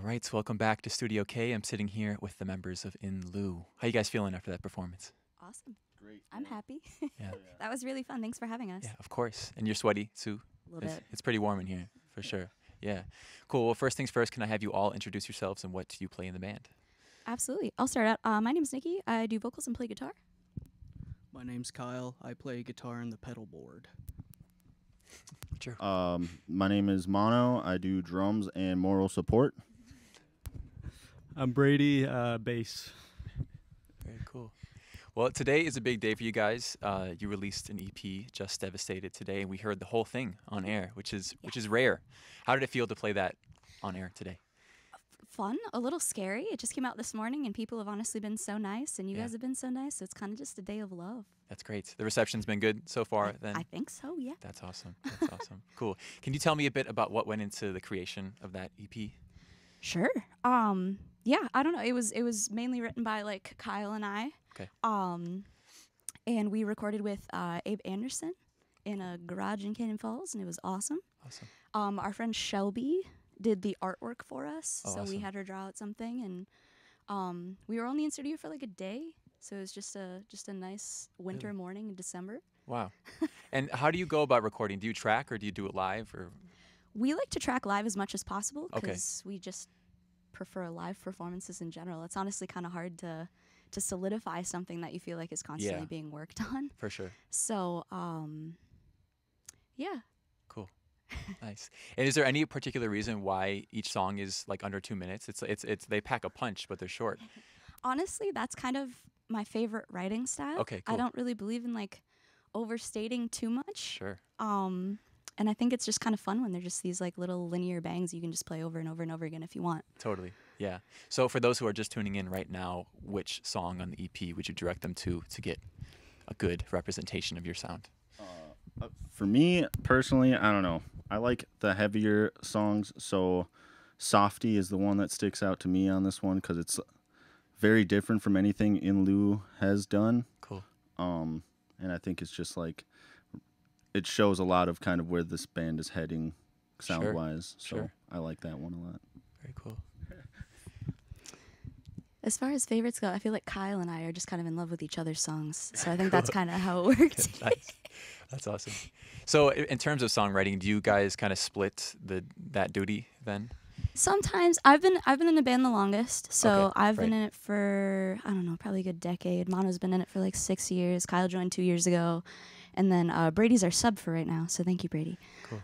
right, so welcome back to Studio K. I'm sitting here with the members of In Lieu. How you guys feeling after that performance? Awesome. Great. I'm happy. Yeah. That was really fun. Thanks for having us. Yeah, of course. And you're sweaty, Sue? A little bit. It's pretty warm in here, for sure. Yeah. Cool. Well, first things first, can I have you all introduce yourselves and what you play in the band? Absolutely. I'll start out. My name's Nikki. I do vocals and play guitar. My name's Kyle. I play guitar and the pedal board. Sure. My name is Mono. I do drums and moral support. I'm Brady, bass. Very cool. Well, today is a big day for you guys. You released an EP, Just Devastated, today, and we heard the whole thing on air, which is rare. How did it feel to play that on air today? Fun, a little scary. It just came out this morning, and people have honestly been so nice, and you guys have been so nice, so it's kind of just a day of love. That's great. The reception's been good so far, then? I think so, yeah. That's awesome. That's awesome. Cool. Can you tell me a bit about what went into the creation of that EP? Sure. Yeah, I don't know. It was mainly written by, like, Kyle and I. Okay. And we recorded with Abe Anderson in a garage in Cannon Falls, and it was awesome. Awesome. Our friend Shelby did the artwork for us, Oh, so we awesome. had her draw out something, and we were only in studio for like a day, so it was just a nice winter Really? morning in December. Wow. And how do you go about recording? Do you track or do you do it live? Or We like to track live as much as possible Okay. because we just prefer live performances in general. It's honestly kind of hard to solidify something that you feel like is constantly Yeah. being worked on. For sure. So, yeah. Cool. Nice. And is there any particular reason why each song is like under 2 minutes? It's they pack a punch, but they're short. Honestly, that's kind of my favorite writing style. Okay, I cool. don't really believe in like overstating too much. Sure. And I think it's just kind of fun when they're just these like little linear bangs you can just play over and over and over again if you want. Totally. Yeah. So for those who are just tuning in right now, which song on the EP would you direct them to get a good representation of your sound? For me, personally, I don't know. I like the heavier songs, so Softy is the one that sticks out to me on this one because it's very different from anything In Lieu has done. Cool. And I think it's just like, it shows a lot of kind of where this band is heading sound-wise. So Sure. I like that one a lot. Very cool. As far as favorites go, I feel like Kyle and I are just kind of in love with each other's songs. So I think that's kind of how it worked. Nice. That's awesome. So in terms of songwriting, do you guys kind of split that duty then? Sometimes I've been in the band the longest, so Okay, I've been right. in it for I don't know, probably a good decade. Mono's been in it for like 6 years. Kyle joined 2 years ago, and then Brady's our sub for right now. So thank you, Brady. Cool.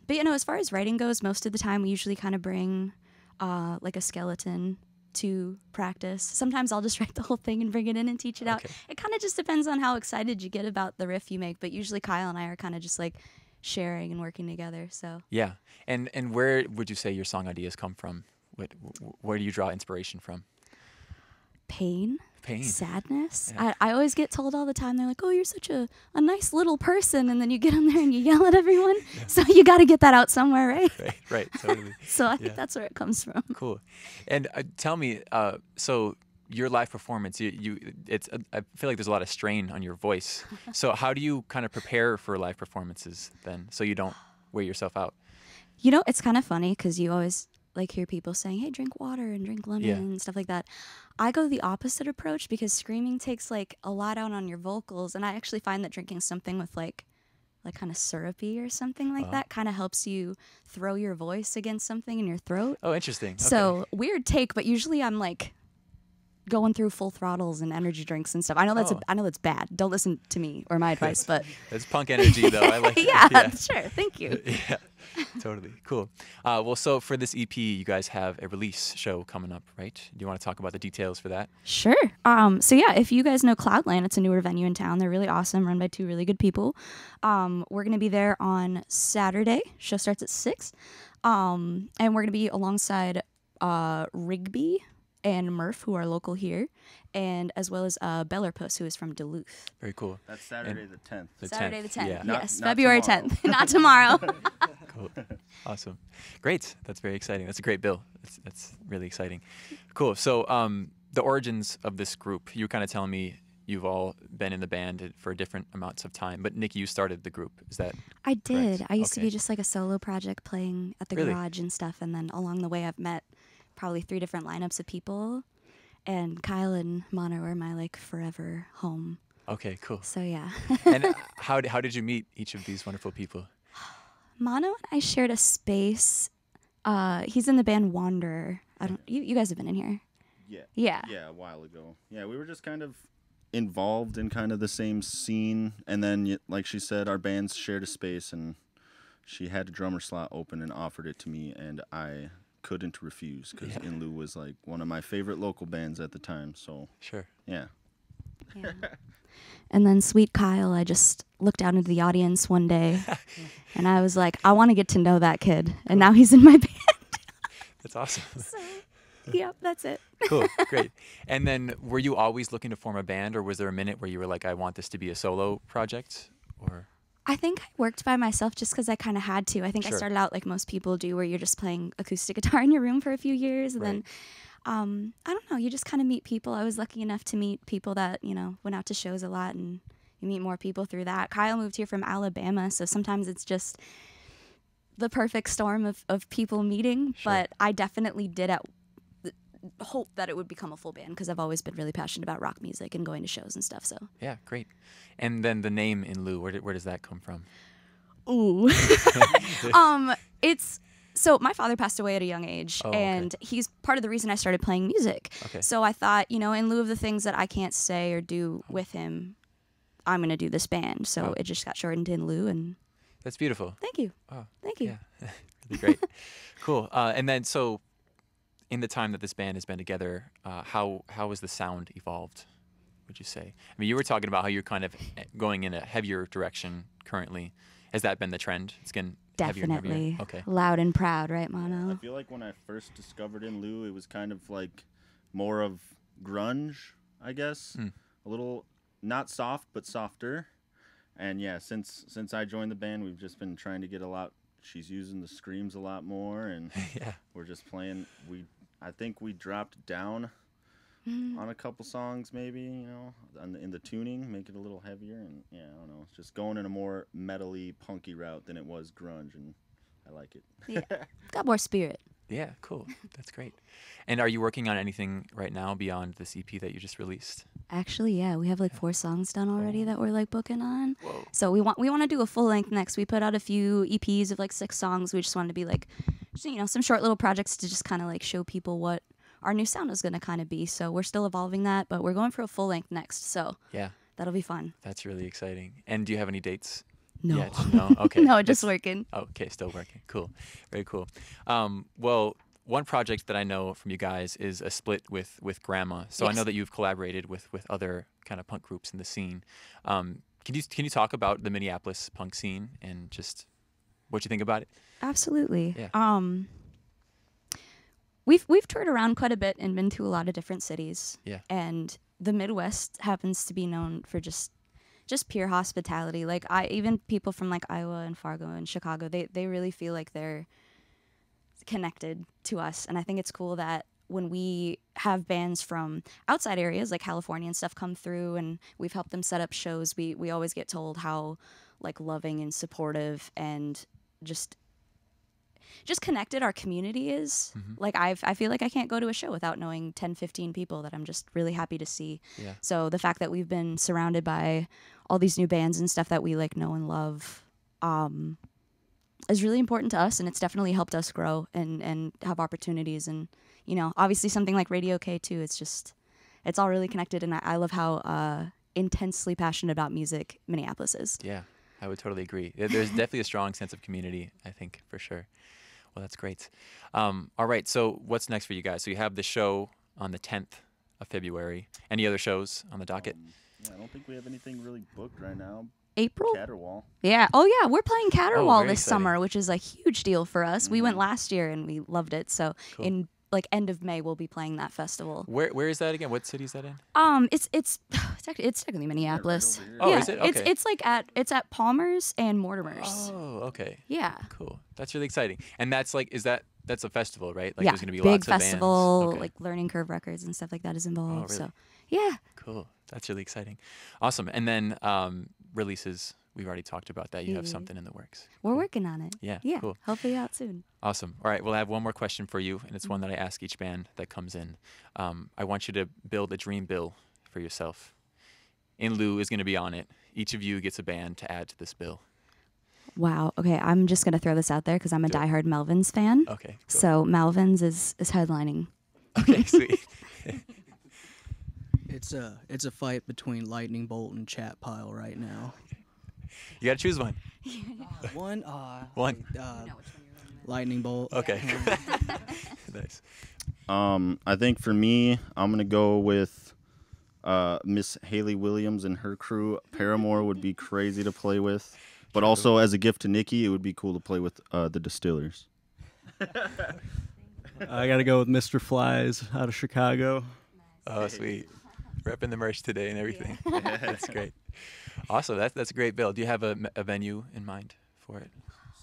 But you know, as far as writing goes, most of the time we usually kind of bring like a skeleton to practice. Sometimes I'll just write the whole thing and bring it in and teach it out. Okay. It kind of just depends on how excited you get about the riff you make. But usually Kyle and I are kind of just like sharing and working together. So. Yeah. And where would you say your song ideas come from? Where do you draw inspiration from? Pain, sadness. Yeah. I always get told all the time, they're like, oh, you're such a nice little person. And then you get on there and you yell at everyone. Yeah. So you got to get that out somewhere, right? Right. Totally. So I think Yeah. that's where it comes from. Cool. And tell me, so your live performance, I feel like there's a lot of strain on your voice. So how do you kind of prepare for live performances then, so you don't wear yourself out? You know, it's kind of funny because you always like hear people saying, hey, drink water and drink lemon Yeah. and stuff like that. I go the opposite approach because screaming takes like a lot out on your vocals. And I actually find that drinking something with like kind of syrupy or something like that kind of helps you throw your voice against something in your throat. Oh, interesting. Okay. So weird take, but usually I'm like going through full throttles and energy drinks and stuff. I know that's bad. Don't listen to me or my advice, but That's punk energy, though. I like it. yeah, sure. Thank you. Yeah, totally. Cool. Well, so for this EP, you guys have a release show coming up, right? Do you want to talk about the details for that? Sure. So yeah, if you guys know Cloudland, it's a newer venue in town. They're really awesome, run by 2 really good people. We're gonna be there on Saturday. Show starts at 6. And we're gonna be alongside Rigby and Murph, who are local here, and as well as Belcher, who is from Duluth. Very cool. That's Saturday the 10th. Saturday the 10th. Yeah. Yes, Not February tomorrow. 10th, not tomorrow. Cool. Awesome. Great. That's very exciting. That's a great bill. That's really exciting. Cool. So the origins of this group, you were kind of telling me you've all been in the band for different amounts of time, but Nikki, you started the group. Is that I did. correct? I used to Okay. be just like a solo project playing at the Really? garage and stuff, and then along the way I've met probably 3 different lineups of people, and Kyle and Mono are my like forever home. Okay, cool. So yeah. And how did you meet each of these wonderful people? Mono and I shared a space. He's in the band Wanderer. You guys have been in here. Yeah. Yeah, a while ago. Yeah, we were just kind of involved in kind of the same scene, and then like she said, our bands shared a space, and she had a drummer slot open and offered it to me, and I couldn't refuse because In Lieu was like one of my favorite local bands at the time. So Sure. yeah. And then sweet Kyle, I just looked out into the audience one day, and I was like, I want to get to know that kid, and now he's in my band. That's awesome. So, yep, that's it. Cool, great. And then were you always looking to form a band, or was there a minute where you were like, I want this to be a solo project? Or I think I worked by myself just because I kind of had to. I think I Sure. started out like most people do, where you're just playing acoustic guitar in your room for a few years, and Right. then I don't know, you just kind of meet people. I was lucky enough to meet people that, went out to shows a lot, and you meet more people through that. Kyle moved here from Alabama, so sometimes it's just the perfect storm of people meeting. Sure. But I definitely did hope that it would become a full band because I've always been really passionate about rock music and going to shows and stuff. So yeah, great. And then the name In Lieu, where does that come from? ooh, it's so my father passed away at a young age, Oh, okay. and he's part of the reason I started playing music. Okay. So I thought, in lieu of the things that I can't say or do with him, I'm gonna do this band. So Oh. it just got shortened to In Lieu, and That's beautiful. thank you, Oh, thank you. yeah, really great. Cool. And then so, in the time that this band has been together, how has the sound evolved? Would you say? I mean, you were talking about how you're kind of going in a heavier direction currently. Has that been the trend? It's getting heavier and heavier? Definitely. Okay. Loud and proud, right, I Mono? feel like when I first discovered In Lieu, it was kind of like more of grunge, I guess. Mm. A little not soft, but softer. And yeah, since I joined the band, we've just been trying to get a lot. She's using the screams a lot more, and Yeah. we're just playing. I think we dropped down on a couple songs, maybe, in the tuning, make it a little heavier, and yeah, I don't know, it's just going in a more metally, punky route than it was grunge, and I like it. Yeah. Got more spirit. Yeah. Cool. That's great. And are you working on anything right now beyond this EP that you just released? Actually, yeah, we have like 4 songs done already that we're like booking on. Whoa. So we want to do a full length next. We put out a few EPs of like 6 songs. We just wanted to be like, some short little projects to just kind of like show people what our new sound is going to kind of be. So we're still evolving that, but we're going for a full length next. So Yeah. that'll be fun. That's really exciting. And do you have any dates? No. Yet? No. Okay. No, just That's- working. Oh, okay, still working. Cool. Very cool. Well, one project that I know from you guys is a split with Grandma. So I know Yes. that you've collaborated with other kind of punk groups in the scene. Can you talk about the Minneapolis punk scene and just what you think about it? Absolutely. Yeah. We've toured around quite a bit and been to a lot of different cities. Yeah. And the Midwest happens to be known for just pure hospitality. Like even people from like Iowa and Fargo and Chicago, they really feel like they're connected to us. And I think it's cool that when we have bands from outside areas like California and stuff come through and we've helped them set up shows, we always get told how like loving and supportive and just connected our community is. Like I feel like I can't go to a show without knowing 10, 15 people that I'm just really happy to see. Yeah. So the fact that we've been surrounded by all these new bands and stuff that we like know and love is really important to us, and it's definitely helped us grow and have opportunities. And obviously something like Radio K too, it's all really connected, and I love how intensely passionate about music Minneapolis is. Yeah, I would totally agree. There's definitely a strong sense of community, I think, for sure. Well, that's great. All right, so what's next for you guys? So you have the show on the 10th of February. Any other shows on the docket? Yeah, I don't think we have anything really booked right now. April? Caterwall. Yeah. Oh, yeah. We're playing Caterwall very this exciting. summer, which is a huge deal for us. We went last year and we loved it. So Cool. in like end of May, we'll be playing that festival. Where is that again? What city is that in? It's technically Minneapolis. over here. Oh, yeah, is it? Okay. It's like it's at Palmer's and Mortimer's. Oh, okay. Yeah. Cool. That's really exciting. And that's like, that's a festival, right? Like yeah. there's going to be Big lots festival, of bands. Okay. like Learning Curve Records and stuff like that is involved. really? So yeah. Cool. That's really exciting. Awesome. And then releases we've already talked about that. You have Yeah. something in the works. We're Cool. working on it. Yeah, Yeah. cool. Hopefully out soon. Awesome. All right, well, I have one more question for you, and it's one that I ask each band that comes in. I want you to build a dream bill for yourself. In Lieu is going to be on it. Each of you gets a band to add to this bill. Wow. Okay, I'm just gonna throw this out there because I'm a Do it. diehard Melvins fan. Okay. Cool. So Melvins is headlining. Okay, sweet. It's a fight between Lightning Bolt and Chat Pile right now. You got to choose one. One. One. Lightning Bolt. Okay. Nice. I think for me, I'm gonna go with Miss Haley Williams and her crew. Paramore would be crazy to play with, but also as a gift to Nikki, it would be cool to play with the Distillers. I got to go with Mr. Flies out of Chicago. Oh, sweet. Repping the merch today and everything. That's great. Awesome. That's a great bill. Do you have a venue in mind for it?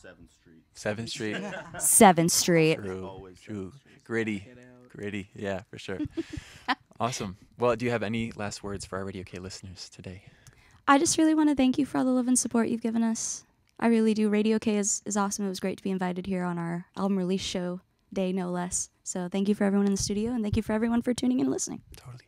7th Street. 7th Street. 7th Street. True. Always True. 7th Street. Gritty. Get out. Gritty. Yeah, for sure. Awesome. Well, do you have any last words for our Radio K listeners today? I just really want to thank you for all the love and support you've given us. I really do. Radio K is awesome. It was great to be invited here on our album release show day, no less. So thank you for everyone in the studio, and thank you for everyone for tuning in and listening. Totally.